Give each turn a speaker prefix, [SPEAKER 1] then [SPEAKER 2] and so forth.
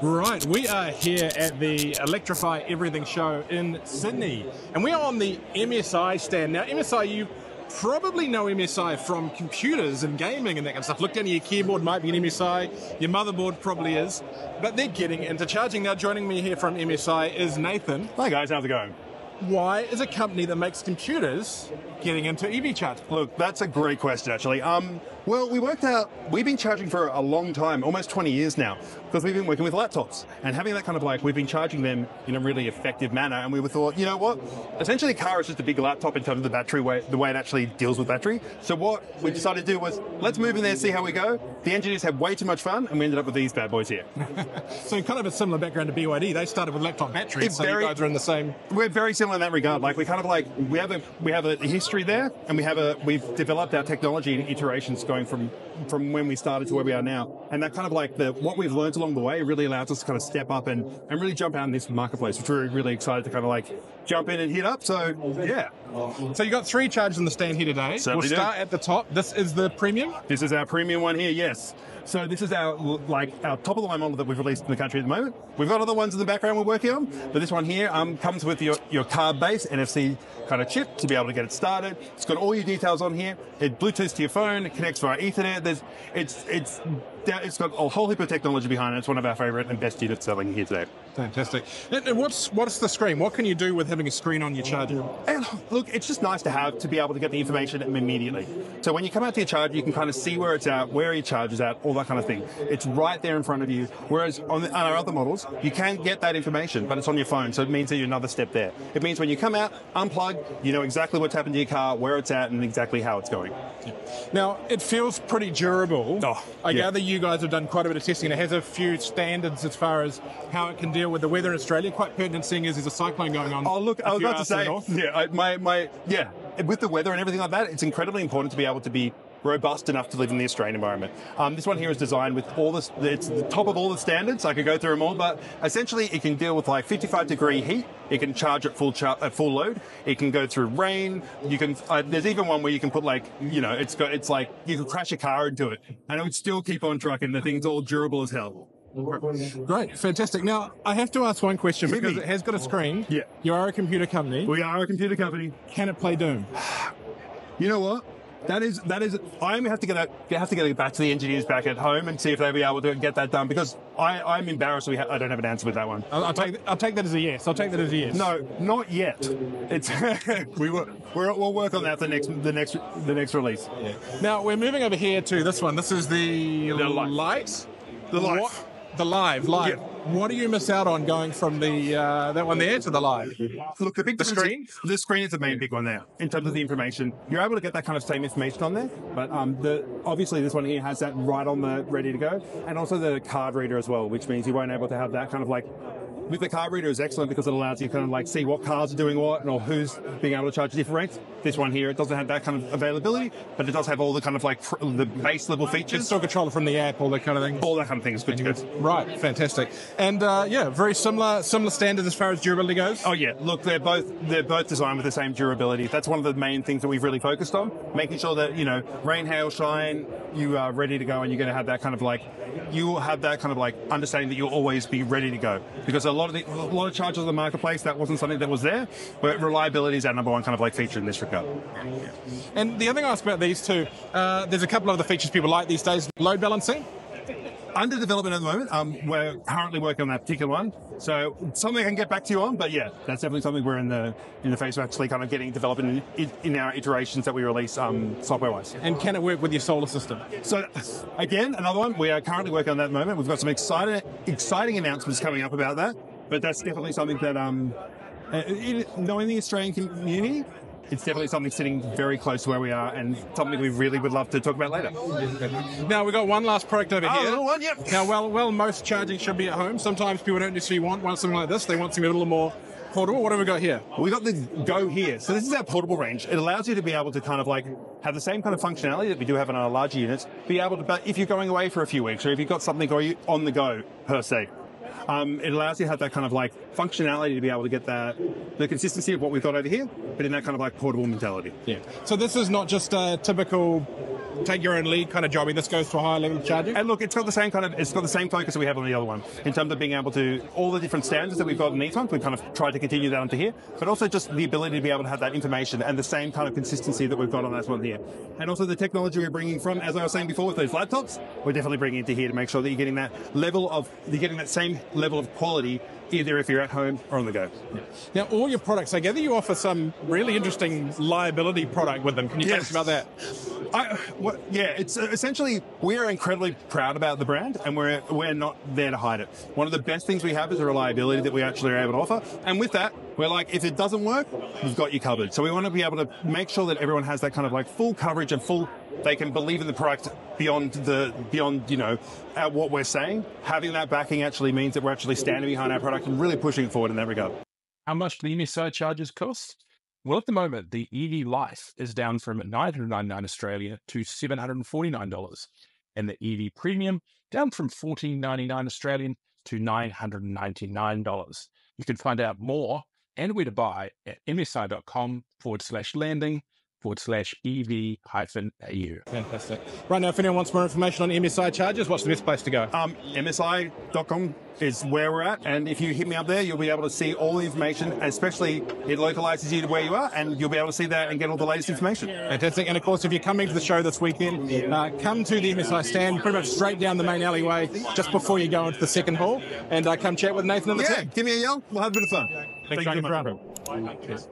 [SPEAKER 1] Right, we are here at the Electrify Everything show in Sydney, and we are on the MSI stand. Now, MSI, you probably know MSI from computers and gaming and that kind of stuff. Look down at your keyboard, might be an MSI, your motherboard probably is, but they're getting into charging. Now, joining me here from MSI is Nathan.
[SPEAKER 2] Hi guys, how's it going?
[SPEAKER 1] Why is a company that makes computers getting into EV charging?
[SPEAKER 2] Look, that's a great question, actually. Well, we worked out, we've been charging for a long time, almost 20 years now, because we've been working with laptops. And having that kind of we've been charging them in a really effective manner. And we thought, you know what? Essentially, a car is just a big laptop in terms of the battery, the way it actually deals with battery. So what we decided to do was, let's move in there and see how we go. The engineers had way too much fun, and we ended up with these bad boys here.
[SPEAKER 1] So kind of a similar background to BYD. They started with laptop batteries, so you guys are in the same...
[SPEAKER 2] We're very similar in that regard. We kind of we have a history there, and we've developed our technology in iterations going from when we started to where we are now. And that kind of what we've learned along the way really allows us to kind of step up and really jump out in this marketplace, which we're really excited to kind of jump in and hit up. So, yeah.
[SPEAKER 1] So you got 3 chargers on the stand here today.
[SPEAKER 2] Certainly
[SPEAKER 1] we'll start at the top. This is the premium?
[SPEAKER 2] This is our premium one here, yes. So this is our top of the line model that we've released in the country at the moment. We've got other ones in the background we're working on, but this one here comes with your card-based NFC kind of chip to be able to get it started. It's got all your details on here. It Bluetooths to your phone. It connects via Ethernet. It's got a whole heap of technology behind it. It's one of our favorite and best units selling here today.
[SPEAKER 1] Fantastic. And what's the screen? What can you do with having a screen on your charger?
[SPEAKER 2] And look, it's just nice to be able to get the information immediately. So when you come out to your charger, you can kind of see where it's at, where your charger's at, all that kind of thing. It's right there in front of you. Whereas on our other models, you can get that information, but it's on your phone. So it means that you're another step there. It means when you come out, unplug, you know exactly what's happened to your car, where it's at, and exactly how it's going.
[SPEAKER 1] Now, it feels pretty durable. I
[SPEAKER 2] yeah.
[SPEAKER 1] gather you guys have done quite a bit of testing. It has a few standards as far as how it can deal with the weather in Australia. Quite pertinent seeing as there's a cyclone going on.
[SPEAKER 2] Oh, look, I was about to say, with the weather and everything like that, it's incredibly important to be able to be robust enough to live in the Australian environment. This one here is designed with it's the top of all the standards. I could go through them all, but essentially it can deal with 55-degree heat. It can charge at full load. It can go through rain. You can. There's even one where you can put you can crash a car into it, and it would still keep on trucking. The thing's all durable as hell.
[SPEAKER 1] Great, fantastic. Now, I have to ask one question because it has got a screen.
[SPEAKER 2] Yeah.
[SPEAKER 1] You are a computer company.
[SPEAKER 2] We are a computer company.
[SPEAKER 1] Can it play Doom?
[SPEAKER 2] You know what? That is. I have to get it back to the engineers back at home and see if they'll be able to get that done, because I'm embarrassed. I don't have an answer with that one.
[SPEAKER 1] I'll take that as a yes. I'll take that as a yes.
[SPEAKER 2] No, not yet. It's we'll work on that for the next release.
[SPEAKER 1] Yeah. Now we're moving over here to this one. This is the light.
[SPEAKER 2] The light.
[SPEAKER 1] The live.
[SPEAKER 2] Yeah.
[SPEAKER 1] What do you miss out on going from the that one there to the live?
[SPEAKER 2] Look, the
[SPEAKER 1] screen.
[SPEAKER 2] The screen is the main big one there in terms of the information. You're able to get that kind of same information on there, but obviously this one here has that right on the ready to go, and also the card reader as well, which means you won't able to have that kind of with the card reader is excellent because it allows you to kind of see what cars are doing what, or who's being able to charge different rates. This one here, it doesn't have that kind of availability, but it does have all the kind of the base level features.
[SPEAKER 1] It's still controller from the app, all that kind of thing.
[SPEAKER 2] All that kind of thing is good to go.
[SPEAKER 1] Right, fantastic. And very similar standards as far as durability goes.
[SPEAKER 2] Oh yeah, look, they're both designed with the same durability. That's one of the main things that we've really focused on, making sure that rain, hail, shine, you are ready to go, and you're going to have that kind of understanding that you'll always be ready to go, because a lot of chargers on the marketplace, that wasn't something that was there, but reliability is our number one kind of feature in this regard.
[SPEAKER 1] Yeah. And the other thing I asked about these two, there's a couple of the features people like these days. Load balancing.
[SPEAKER 2] Under development at the moment. We're currently working on that particular one, so something I can get back to you on. But yeah, that's definitely something we're in the phase of actually kind of getting developed in our iterations that we release software-wise.
[SPEAKER 1] And can it work with your solar system?
[SPEAKER 2] So again, another one we are currently working on that at the moment. We've got some exciting announcements coming up about that, but that's definitely something that knowing the Australian community, it's definitely something sitting very close to where we are, and something we really would love to talk about later.
[SPEAKER 1] Now, we've got one last product over here.
[SPEAKER 2] Another one, yep.
[SPEAKER 1] Now, well, most charging should be at home. Sometimes people don't necessarily want something like this. They want something a little more portable. What have we got here?
[SPEAKER 2] We got the Go here. So this is our portable range. It allows you to be able to kind of have the same kind of functionality that we do have in our larger units. Be able to, but if you're going away for a few weeks, or if you've got something on the go per se, it allows you to have that kind of functionality to be able to get the consistency of what we've got over here, but in that kind of portable mentality.
[SPEAKER 1] Yeah. So this is not just a typical take your own lead kind of jobbing. This goes to a higher level of charging.
[SPEAKER 2] And look, it's got the same focus that we have on the other one in terms of being able to all the different standards that we've got in each one. We've kind of tried to continue that onto here, but also just the ability to be able to have that information and the same kind of consistency that we've got on this one here. And also the technology we're bringing from, as I was saying before, with those laptops, we're definitely bringing it to here to make sure that you're getting that same level of quality, either if you're at home or on the go.
[SPEAKER 1] Yeah. Now, all your products, I gather you offer some really interesting liability product with them. Can you tell us about that?
[SPEAKER 2] It's essentially, we are incredibly proud about the brand, and we're not there to hide it. One of the best things we have is the reliability that we actually are able to offer, and with that, we're like, if it doesn't work, we've got you covered. So we want to be able to make sure that everyone has that kind of like full coverage and they can believe in the product beyond what we're saying. Having that backing actually means that we're actually standing behind our product and really pushing it forward in that regard.
[SPEAKER 1] How much do the MSI chargers cost? Well, at the moment, the EV Life is down from $999 Australia to $749, and the EV Premium down from $14.99 Australian to $999. You can find out more and where to buy at msi.com/landing/EV-AU. Fantastic. Right now, if anyone wants more information on MSI chargers, what's the best place to go?
[SPEAKER 2] msi.com is where we're at, and if you hit me up there, you'll be able to see all the information, especially it localizes you to where you are, and you'll be able to see that and get all the latest information.
[SPEAKER 1] Fantastic. And of course, if you're coming to the show this weekend, come to the MSI stand, pretty much straight down the main alleyway, just before you go into the second hall, and come chat with Nathan and the team.
[SPEAKER 2] Give me a yell. We'll have a bit of fun.
[SPEAKER 1] Thanks very much. Cheers.